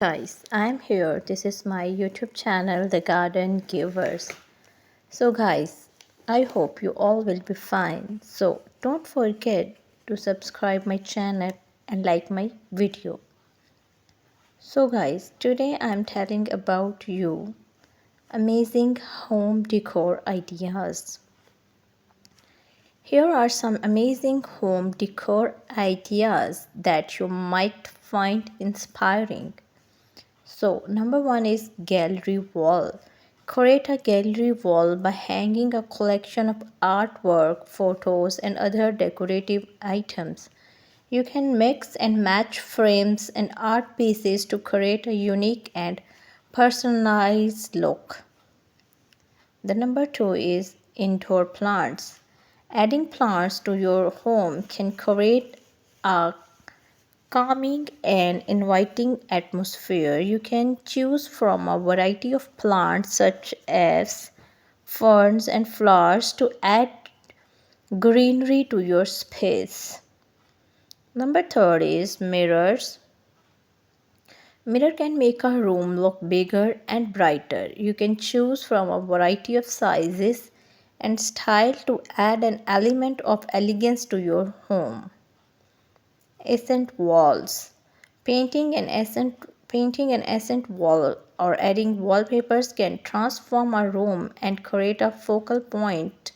Guys, I'm here. This is my YouTube channel, The Garden Givers. So guys, I hope you all will be fine. So don't forget to subscribe my channel and like my video. So guys, today I'm telling about you amazing home decor ideas. Here are some amazing home decor ideas that you might find inspiring. So, number one is gallery wall. Create a gallery wall by hanging a collection of artwork, photos, and other decorative items. You can mix and match frames and art pieces to create a unique and personalized look. The number two is indoor plants. Adding plants to your home can create a calming and inviting atmosphere. You can choose from a variety of plants such as ferns and flowers to add greenery to your space. Number third is mirrors. Mirror can make a room look bigger and brighter. You can choose from a variety of sizes and style to add an element of elegance to your home. Accent walls. Painting an accent wall or adding wallpapers can transform a room and create a focal point.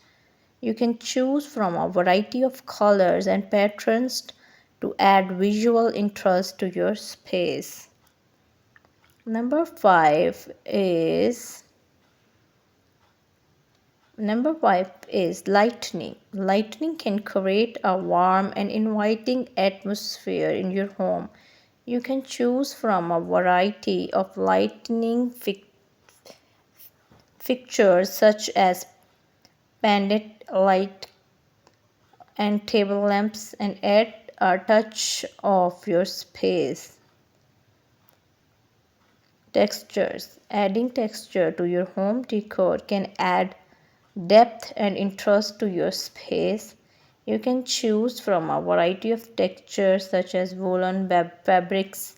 You can choose from a variety of colors and patterns to add visual interest to your space. Number 5 is Number 5 is lightning. Lightning can create a warm and inviting atmosphere in your home. You can choose from a variety of lighting fixtures such as pendant light and table lamps and add a touch of your space. Textures. Adding texture to your home decor can add depth and interest to your space. You can choose from a variety of textures such as woolen fabrics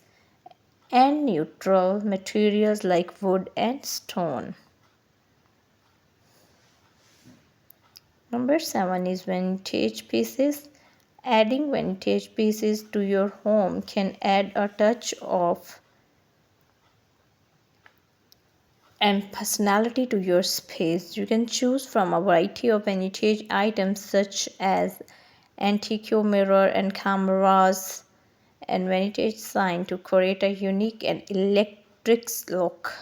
and neutral materials like wood and stone. Number 7 is vintage pieces. Adding vintage pieces to your home can add a touch of and personality to your space. You can choose from a variety of vintage items such as antique mirror and cameras and vintage sign to create a unique and electric look.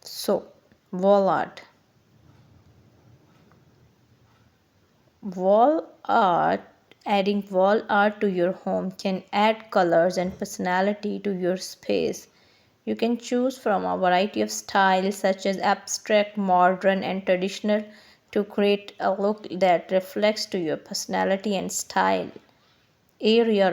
So, wall art. Wall art Adding wall art to your home can add colors and personality to your space. You can choose from a variety of styles such as abstract, modern, and traditional to create a look that reflects to your personality and style. Area